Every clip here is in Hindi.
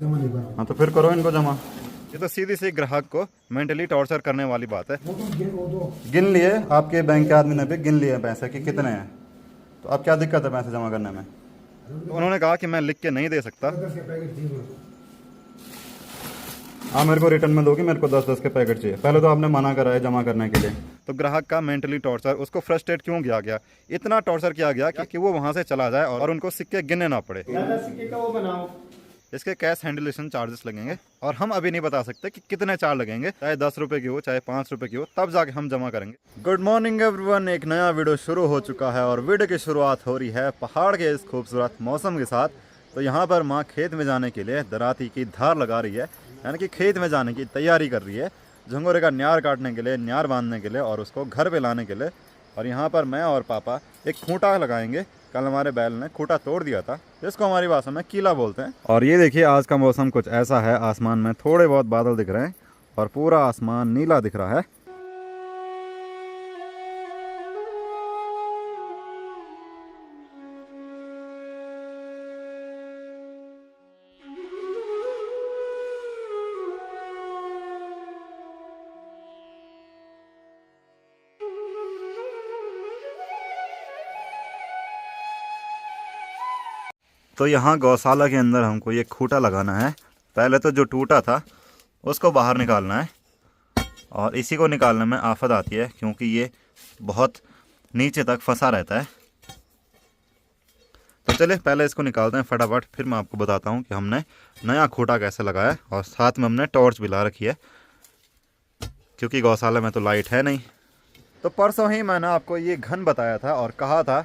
हाँ तो फिर करो इनको जमा। ये तो सीधी सी ग्राहक को मेंटली टॉर्चर करने वाली बात है। गिन लिए आपके बैंक के आदमी ने भी गिन लिए पैसे कि कितने हैं, तो अब क्या दिक्कत है पैसे जमा करने में? तो उन्होंने कहा कि मैं लिख के नहीं दे सकता। हाँ मेरे को रिटर्न में दोगे, मेरे को 10-10 के पैकेट चाहिए। पहले तो आपने मना करा है जमा करने के लिए। तो ग्राहक का मेंटली टॉर्चर, उसको फ्रस्ट्रेट क्यों किया गया? इतना टॉर्चर किया गया कि वो वहां से चला जाए और उनको सिक्के गिनने ना पड़े। सिक्के का वो बनाओ। इसके कैश हैंडलेशन चार्जेस लगेंगे और हम अभी नहीं बता सकते कि कितने चार्ज लगेंगे, चाहे 10 रुपए की हो चाहे 5 रुपए की हो, तब जाके हम जमा करेंगे। गुड मॉर्निंग एवरीवन, एक नया वीडियो शुरू हो चुका है और वीडियो की शुरुआत हो रही है पहाड़ के इस खूबसूरत मौसम के साथ। तो यहाँ पर माँ खेत में जाने के लिए दराती की धार लगा रही है, यानी कि खेत में जाने की तैयारी कर रही है, झंगोरे का न्यार काटने के लिए, न्यार बांधने के लिए और उसको घर पे लाने के लिए। और यहाँ पर मैं और पापा एक खूंटा लगाएंगे। कल हमारे बैल ने खूंटा तोड़ दिया था, जिसको हमारी भाषा में कीला बोलते हैं। और ये देखिए आज का मौसम कुछ ऐसा है, आसमान में थोड़े बहुत बादल दिख रहे हैं और पूरा आसमान नीला दिख रहा है। तो यहाँ गौशाला के अंदर हमको ये खूंटा लगाना है। पहले तो जो टूटा था उसको बाहर निकालना है और इसी को निकालने में आफत आती है क्योंकि ये बहुत नीचे तक फंसा रहता है। तो चलिए पहले इसको निकालते हैं फटाफट, फिर मैं आपको बताता हूँ कि हमने नया खूंटा कैसे लगाया और साथ में हमने टॉर्च भी ला रखी है क्योंकि गौशाला में तो लाइट है नहीं। तो परसों ही मैंने आपको ये घन बताया था और कहा था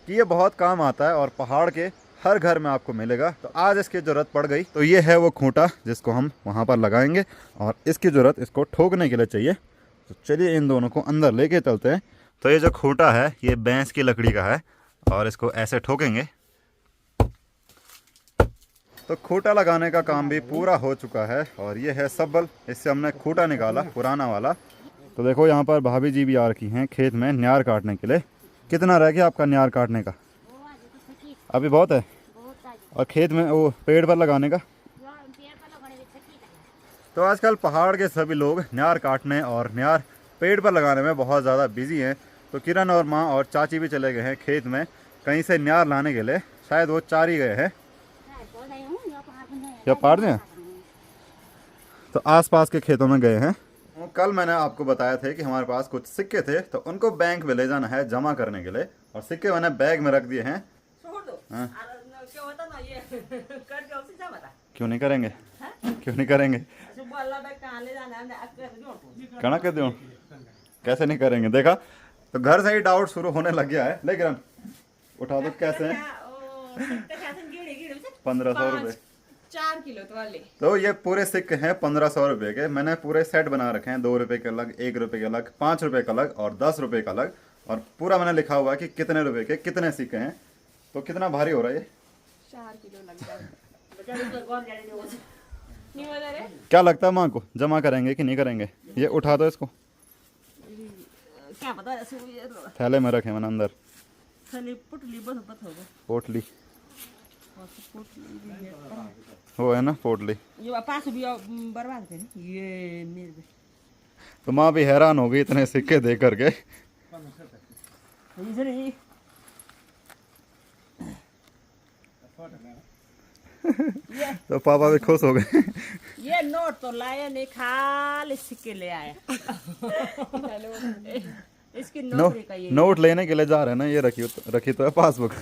कि ये बहुत काम आता है और पहाड़ के हर घर में आपको मिलेगा। तो आज इसकी ज़रूरत पड़ गई, तो ये है वो खूंटा जिसको हम वहाँ पर लगाएंगे और इसकी ज़रूरत इसको ठोकने के लिए चाहिए। तो चलिए इन दोनों को अंदर लेके चलते हैं। तो ये जो खूंटा है ये भैंस की लकड़ी का है और इसको ऐसे ठोकेंगे। तो खूंटा लगाने का काम भी पूरा हो चुका है और ये है सब्बल, इससे हमने खूंटा निकाला पुराना वाला। तो देखो यहाँ पर भाभी जी भी आ रखी हैं खेत में न्यार काटने के लिए। कितना रह गया आपका न्यार काटने का? अभी बहुत है। और खेत में वो पेड़ पर लगाने का? तो आजकल पहाड़ के सभी लोग न्यार काटने और न्यार पेड़ पर लगाने में बहुत ज़्यादा बिजी हैं। तो किरण और माँ और चाची भी चले गए हैं खेत में कहीं से न्यार लाने के लिए, शायद वो चार ही गए हैं या पार दें। तो आसपास के खेतों में गए हैं। कल मैंने आपको बताया था कि हमारे पास कुछ सिक्के थे तो उनको बैंक में ले जाना है जमा करने के लिए और सिक्के मैंने बैग में रख दिए हैं। हाँ। क्यों नहीं करेंगे? क्यों नहीं करेंगे? कणा कर दूं? कैसे नहीं करेंगे? देखा तो घर से ही डाउट शुरू होने लग गया है। लेकिन उठा दो कैसे? 1500 रुपए 4 किलो वाले। तो ये पूरे सिक्के हैं 1500 रुपए के। मैंने पूरे सेट बना रखे हैं, 2 रुपए के अलग, 1 रुपए के अलग, 5 रुपए का अलग और 10 रुपए का अलग। और पूरा मैंने लिखा हुआ है कि कितने रुपए के कितने सिक्के हैं। तो कितना भारी हो रहा है ये? 4 किलो लग जाएगा। क्या लगता है माँ को, जमा करेंगे कि नहीं करेंगे? ये उठा दो इसको, क्या पता थैले में रखे मैंने अंदर। पोटली वो है ना, पोटली। ये पास भी बर्बाद कर ये मेरे। तो माँ भी हैरान हो गई इतने सिक्के देख करके। तो पापा भी खुश हो गए। ये नोट तो लाया नहीं, खाली सिक्के ले आया। इसकी नौकरी का ये नोट लेने के लिए जा रहे हैं ना, ये रखी तो है पासबुक।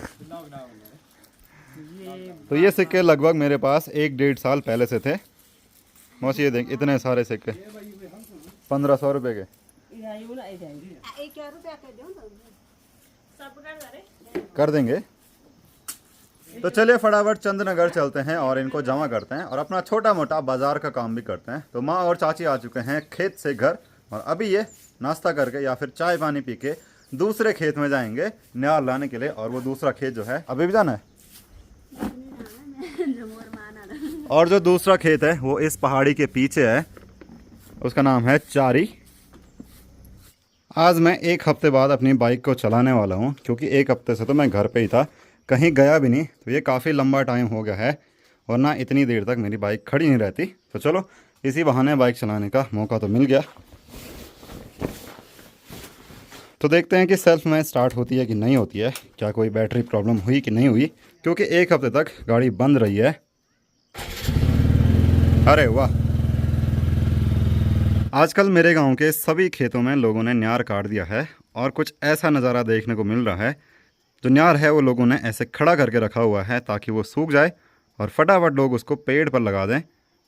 तो ये सिक्के लगभग मेरे पास 1-1.5 साल पहले से थे। मौसी ये देख इतने सारे सिक्के 1500 रुपए के। कर देंगे। तो चलिए फटाफट चंदनगर चलते हैं और इनको जमा करते हैं और अपना छोटा मोटा बाजार का काम भी करते हैं। तो माँ और चाची आ चुके हैं खेत से घर और अभी ये नाश्ता करके या फिर चाय पानी पी के दूसरे खेत में जाएंगे न्यार लाने के लिए। और वो दूसरा खेत जो है अभी भी जाना है। और जो दूसरा खेत है वो इस पहाड़ी के पीछे है, उसका नाम है चारी। आज मैं 1 हफ्ते बाद अपनी बाइक को चलाने वाला हूँ क्योंकि 1 हफ्ते से तो मैं घर पे ही था, कहीं गया भी नहीं। तो ये काफ़ी लंबा टाइम हो गया है वरना इतनी देर तक मेरी बाइक खड़ी नहीं रहती। तो चलो इसी बहाने बाइक चलाने का मौका तो मिल गया। तो देखते हैं कि सेल्फ में स्टार्ट होती है कि नहीं होती है, क्या कोई बैटरी प्रॉब्लम हुई कि नहीं हुई, क्योंकि 1 हफ्ते तक गाड़ी बंद रही है। अरे वाह, आजकल मेरे गांव के सभी खेतों में लोगों ने न्यार काट दिया है और कुछ ऐसा नज़ारा देखने को मिल रहा है। जो न्यार है वो लोगों ने ऐसे खड़ा करके रखा हुआ है ताकि वो सूख जाए और फटाफट लोग उसको पेड़ पर लगा दें।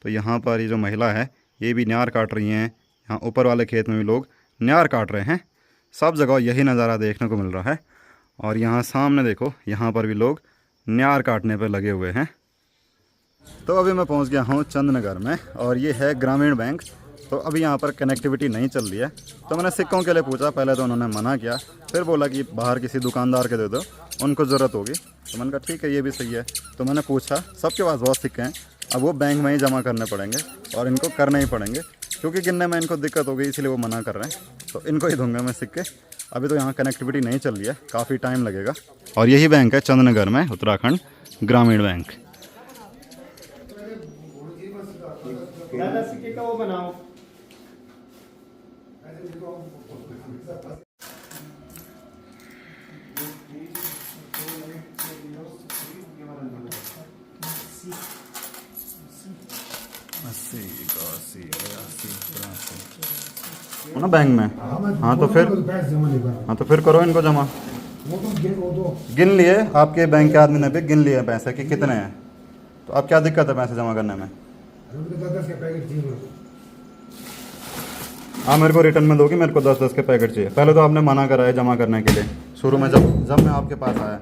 तो यहाँ पर ये जो महिला है ये भी न्यार काट रही हैं, यहाँ ऊपर वाले खेत में भी लोग न्यार काट रहे हैं। सब जगह यही नज़ारा देखने को मिल रहा है। और यहाँ सामने देखो, यहाँ पर भी लोग न्यार काटने पर लगे हुए हैं। तो अभी मैं पहुँच गया हूँ चंदनगर में और ये है ग्रामीण बैंक। तो अभी यहाँ पर कनेक्टिविटी नहीं चल रही है। तो मैंने सिक्कों के लिए पूछा, पहले तो उन्होंने मना किया, फिर बोला कि बाहर किसी दुकानदार के दे दो, उनको ज़रूरत होगी। तो मैंने कहा ठीक है, ये भी सही है। तो मैंने पूछा, सबके पास बहुत सिक्के हैं, अब वो बैंक में ही जमा करने पड़ेंगे और इनको करने ही पड़ेंगे, क्योंकि गिनने में इनको दिक्कत हो गई इसलिए वो मना कर रहे हैं। तो इनको ही दूंगा मैं सिक्के। अभी तो यहाँ कनेक्टिविटी नहीं चल रही है, काफ़ी टाइम लगेगा। और यही बैंक है चंदनगर में, उत्तराखंड ग्रामीण बैंक। दादा सिक्के का वो बनाओ। ना बैंक में। हाँ तो फिर करो इनको जमा। गिन लिए आपके बैंक के आदमी ने भी गिन लिए पैसे कि कितने हैं। तो अब क्या दिक्कत है पैसे जमा करने में? हाँ, मेरे को रिटर्न में दोगे, मेरे को 10-10 के पैकेट चाहिए। पहले तो आपने मना करा है जमा करने के लिए शुरू में, जब मैं आपके पास आया।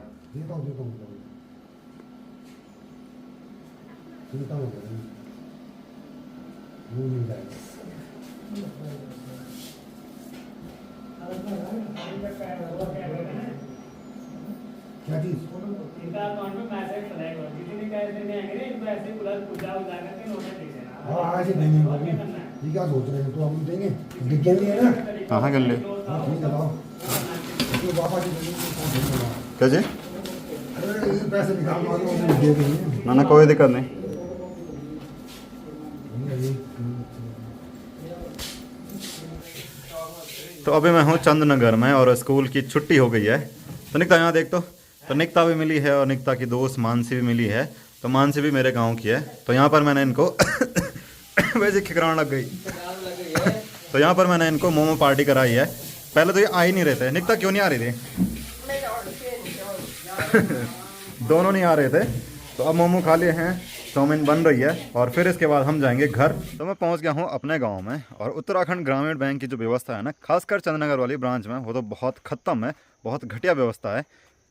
क्या चीज? इनका अकाउंट में मैसेज फ्लैग हो, किसी ने कैसे देने आएंगे ना, इनको ऐसे पूरा पूजा उजा करके नोट दे देना। हाँ ऐसे देंगे हम। ये क्या सोच रहे हैं? तो हम देंगे, गिन लिए ना। हाँ गिन लिए। ठीक है, लाओ। तो पापा जी क्या जी? अरे ये पैसे निकाल मारो, दे देंगे ना कोई दिक्कत नहीं। तो अभी मैं हूँ चंदनगर में और स्कूल की छुट्टी हो गई है। तो निकिता यहाँ देख, तो निकिता भी मिली है और निकिता की दोस्त मानसी भी मिली है। तो मानसी भी मेरे गांव की है। तो यहाँ पर मैंने इनको वैसे खिकरान लग गई। तो यहाँ पर मैंने इनको मोमो पार्टी कराई है। पहले तो ये आ ही नहीं रहे थे। निकिता क्यों नहीं आ रही थी? दोनों नहीं आ रहे थे। तो अब मोमो खा लिए हैं, चाउमीन बन रही है और फिर इसके बाद हम जाएंगे घर। तो मैं पहुंच गया हूं अपने गांव में और उत्तराखंड ग्रामीण बैंक की जो व्यवस्था है ना, खासकर चंदनगर वाली ब्रांच में, वो तो बहुत ख़त्म है, बहुत घटिया व्यवस्था है।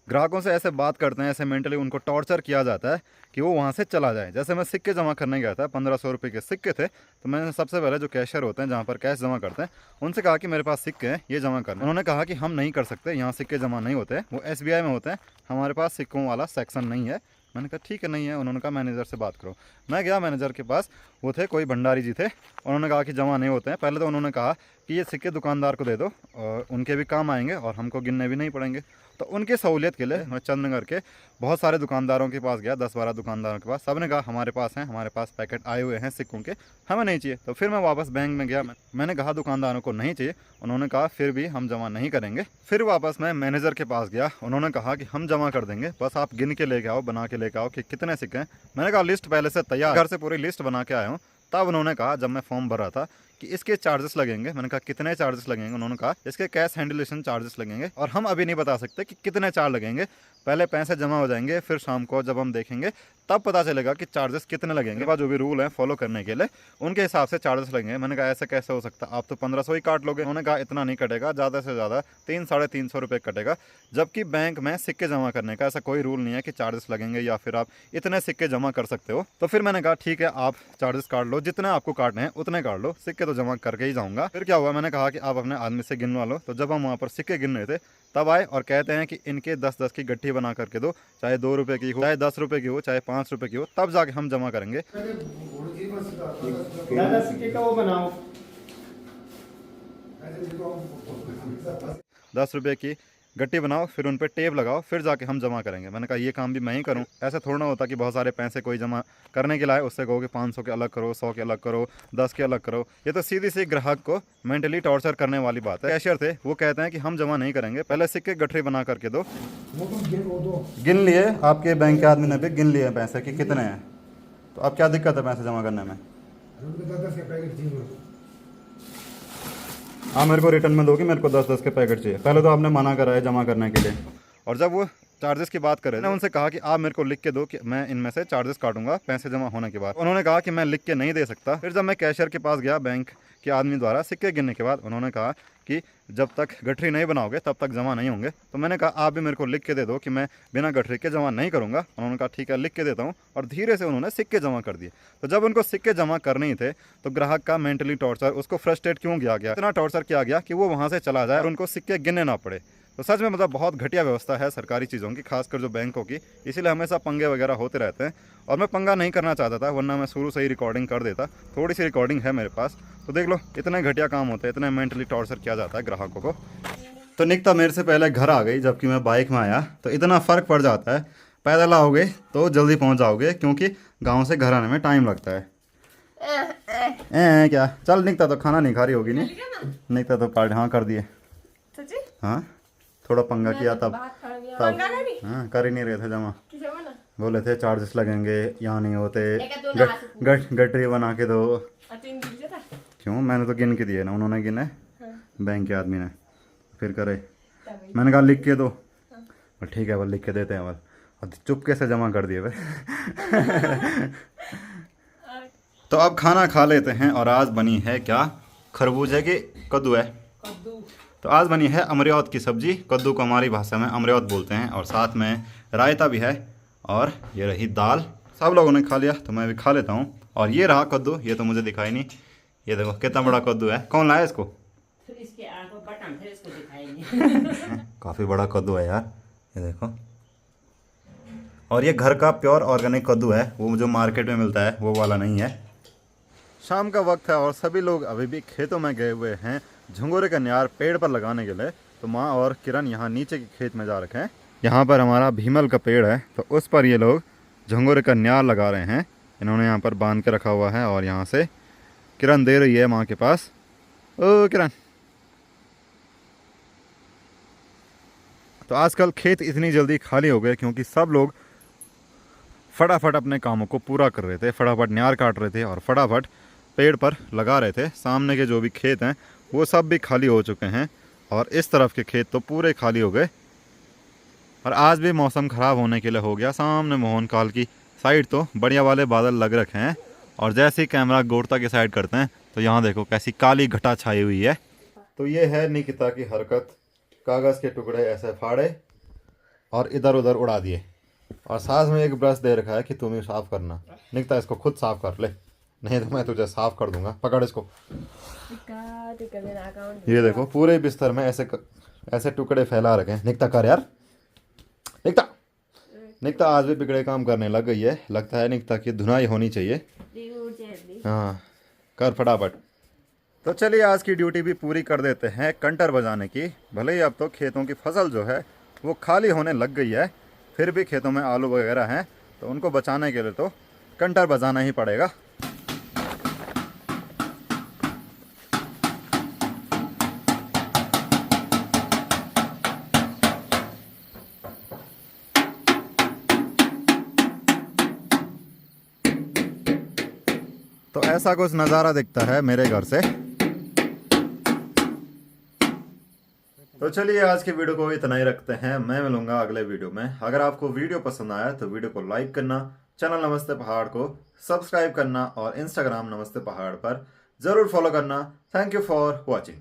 ग्राहकों से ऐसे बात करते हैं, ऐसे मेंटली उनको टॉर्चर किया जाता है कि वो वहाँ से चला जाए। जैसे मैं सिक्के जमा करने गया था, 1500 रुपये के सिक्के थे। तो मैंने सबसे पहले जो कैशियर होते हैं जहाँ पर कैश जमा करते हैं, उनसे कहा कि मेरे पास सिक्के हैं, ये जमा करना। उन्होंने कहा कि हम नहीं कर सकते, यहाँ सिक्के जमा नहीं होते, वो SBI में होते हैं, हमारे पास सिक्कों वाला सेक्शन नहीं है। मैंने कहा ठीक है, नहीं है। उन्होंने कहा मैनेजर से बात करो। मैं गया मैनेजर के पास, वो थे कोई भंडारी जी थे। उन्होंने कहा कि जमा नहीं होते हैं। पहले तो उन्होंने कहा कि ये सिक्के दुकानदार को दे दो और उनके भी काम आएंगे और हमको गिनने भी नहीं पड़ेंगे। तो उनकी सहूलियत के लिए मैं चंदनगर के बहुत सारे दुकानदारों के पास गया, 10-12 दुकानदारों के पास। सब ने कहा हमारे पास हैं, हमारे पास पैकेट आए हुए हैं सिक्कों के, हमें नहीं चाहिए। तो फिर मैं वापस बैंक में गया, मैंने कहा दुकानदारों को नहीं चाहिए। उन्होंने कहा फिर भी हम जमा नहीं करेंगे। फिर वापस मैं मैनेजर के पास गया, उन्होंने कहा कि हम जमा कर देंगे, बस आप गिन के लेके आओ, बना के लेके आओ कि कितने सिक्के हैं। मैंने कहा लिस्ट पहले से तैयार, घर से पूरी लिस्ट बना के आया हूँ। तब उन्होंने कहा, जब मैं फॉर्म भर रहा था, कि इसके चार्जेस लगेंगे। मैंने कहा कितने चार्जेस लगेंगे? उन्होंने कहा इसके कैश हैंडलेशन चार्जेस लगेंगे और हम अभी नहीं बता सकते कि कितने चार्ज लगेंगे। पहले पैसे जमा हो जाएंगे, फिर शाम को जब हम देखेंगे तब पता चलेगा कि चार्जेस कितने लगेंगे। बाद जो भी रूल है फॉलो करने के लिए उनके हिसाब से चार्जेस लगेंगे। मैंने कहा ऐसा कैसे हो सकता, आप तो 1500 ही काट लोगे। उन्होंने कहा इतना नहीं कटेगा, ज़्यादा से ज़्यादा 300-350 रुपये कटेगा। जबकि बैंक में सिक्के जमा करने का ऐसा कोई रूल नहीं है कि चार्जेस लगेंगे या फिर आप इतने सिक्के जमा कर सकते हो। तो फिर मैंने कहा ठीक है, आप चार्जेस काट लो, जितने आपको काटने हैं उतने काट लो, सिक्के तो जमा करके ही जाऊँगा। फिर क्या हुआ, मैंने कहा कि आप अपने आदमी से गिनवा लो। तो जब हम वहाँ पर सिक्के गिन रहे थे तब आए और कहते हैं कि इनके 10-10 की गट्ठी बना करके दो, चाहे 2 रुपये की हो, चाहे 10 रुपये की हो, चाहे 5 रुपये की हो, तब जाके हम जमा करेंगे। दादा सिक्के का वो बनाओ। 10 रुपये की गट्टी बनाओ, फिर उन पे टेप लगाओ, फिर जाके हम जमा करेंगे। मैंने कहा ये काम भी मैं ही करूँ। ऐसा थोड़ा ना होता कि बहुत सारे पैसे कोई जमा करने के लाए, उससे कहो कि 500 के अलग करो, 100 के अलग करो, 10 के अलग करो। ये तो सीधी सी ग्राहक को मेंटली टॉर्चर करने वाली बात है। कैशियर थे, वो कहते हैं कि हम जमा नहीं करेंगे, पहले सिक्के गठरी बना करके दो। वो तो वो तो गिन लिए आपके बैंक के आदमी ने भी गिन लिए पैसे कि कितने हैं, तो अब क्या दिक्कत है पैसे जमा करने में? उनके 10 के पैकेट चाहिए मेरे को। हाँ, मेरे को रिटर्न में दो कि मेरे को 10-10 के पैकेट चाहिए। पहले तो आपने मना करा है जमा करने के लिए, और जब वो चार्जेस की बात कर रहे थे, उनसे कहा कि आप मेरे को लिख के दो कि मैं इनमें से चार्जेस काटूंगा पैसे जमा होने के बाद। उन्होंने कहा कि मैं लिख के नहीं दे सकता। फिर जब मैं कैशियर के पास गया, बैंक के आदमी द्वारा सिक्के गिनने के बाद उन्होंने कहा कि जब तक गठरी नहीं बनाओगे तब तक जमा नहीं होंगे। तो मैंने कहा आप भी मेरे को लिख के दे दो कि मैं बिना गठरी के जमा नहीं करूंगा। उन्होंने कहा ठीक है, लिख के देता हूँ, और धीरे से उन्होंने सिक्के जमा कर दिए। तो जब उनको सिक्के जमा करने ही थे तो ग्राहक का मेंटली टॉर्चर, उसको फ्रस्ट्रेट क्यों किया गया, इतना टॉर्चर किया गया कि वो वहाँ से चला जाए और उनको सिक्के गिनने ना पड़े। तो सच में मतलब बहुत घटिया व्यवस्था है सरकारी चीज़ों की, खासकर जो बैंकों की। इसीलिए हमेशा पंगे वगैरह होते रहते हैं, और मैं पंगा नहीं करना चाहता था, वरना मैं शुरू से ही रिकॉर्डिंग कर देता। थोड़ी सी रिकॉर्डिंग है मेरे पास, तो देख लो इतने घटिया काम होते हैं, इतने मेंटली टॉर्चर किया जाता है ग्राहकों को। तो निकिता मेरे से पहले घर आ गई, जबकि मैं बाइक में आया। तो इतना फ़र्क पड़ जाता है, पैदल आओगे तो जल्दी पहुंच जाओगे, क्योंकि गांव से घर आने में टाइम लगता है। क्या चल निकिता, तो खाना नहीं खा रही होगी नहीं? निकिता तो पार्ट हाँ कर दिए। हाँ, थोड़ा पंगा किया तब हाँ, कर ही नहीं रहे थे जमा। बोले थे चार्जेस लगेंगे, यहाँ नहीं होते, गठरी बना के दो। क्यों, मैंने तो गिन के दिए ना, उन्होंने गिने बैंक के आदमी ने, फिर करे। मैंने कहा लिख के दो, ठीक है, वो लिख के देते हैं, और चुपके से जमा कर दिए फिर। तो अब खाना खा लेते हैं, और आज बनी है क्या, खरबूजे की कद्दू है। तो आज बनी है अमरियौत की सब्जी, कद्दू को हमारी भाषा में अमरियौत बोलते हैं, और साथ में रायता भी है, और ये रही दाल। सब लोगों ने खा लिया तो मैं भी खा लेता हूँ। और ये रहा कद्दू, ये तो मुझे दिखाई नहीं, ये देखो कितना बड़ा कद्दू है। कौन लाया इसको? इसके आंखों बटन थे, इसको दिखाई नहीं। काफ़ी बड़ा कद्दू है यार, ये देखो। और ये घर का प्योर ऑर्गेनिक कद्दू है, वो जो मार्केट में मिलता है वो वाला नहीं है। शाम का वक्त है और सभी लोग अभी भी खेतों में गए हुए हैं झंगोरे का न्यार पेड़ पर लगाने के लिए। तो माँ और किरण यहाँ नीचे के खेत में जा रखे हैं। यहाँ पर हमारा भीमल का पेड़ है, तो उस पर ये लोग झंगोरे का न्यार लगा रहे हैं। इन्होंने यहाँ पर बांध के रखा हुआ है, और यहाँ से किरण दे रही है माँ के पास। ओ किरण, तो आजकल खेत इतनी जल्दी खाली हो गए क्योंकि सब लोग फटाफट अपने कामों को पूरा कर रहे थे, फटाफट न्यार काट रहे थे और फटाफट पेड़ पर लगा रहे थे। सामने के जो भी खेत हैं वो सब भी खाली हो चुके हैं, और इस तरफ के खेत तो पूरे खाली हो गए। और आज भी मौसम ख़राब होने के लिए हो गया। सामने मोहनकाल की साइड तो बढ़िया वाले बादल लग रखे हैं, और जैसे ही कैमरा गोरता की साइड करते हैं तो यहाँ देखो कैसी काली घटा छाई हुई है। तो ये है निकिता की हरकत, कागज़ के टुकड़े ऐसे फाड़े और इधर उधर उड़ा दिए, और साथ में एक ब्रश दे रखा है कि तुम ही साफ़ करना। निकिता इसको खुद साफ़ कर ले, नहीं तो मैं तुझे साफ़ कर दूंगा। पकड़ इसको। ये देखो पूरे बिस्तर में ऐसे टुकड़े फैला रखे हैं। निकिता कर यार, निकिता आज भी बिगड़े काम करने लग गई है। लगता है निकिता की धुनाई होनी चाहिए। हाँ, कर फटाफट। तो चलिए आज की ड्यूटी भी पूरी कर देते हैं कंटर बजाने की। भले ही अब तो खेतों की फसल जो है वो खाली होने लग गई है, फिर भी खेतों में आलू वगैरह हैं, तो उनको बचाने के लिए तो कंटर बजाना ही पड़ेगा। तो ऐसा कुछ नज़ारा दिखता है मेरे घर से। तो चलिए आज की वीडियो को इतना ही रखते हैं। मैं मिलूंगा अगले वीडियो में। अगर आपको वीडियो पसंद आया तो वीडियो को लाइक करना, चैनल नमस्ते पहाड़ को सब्सक्राइब करना, और इंस्टाग्राम नमस्ते पहाड़ पर ज़रूर फॉलो करना। Thank you for watching.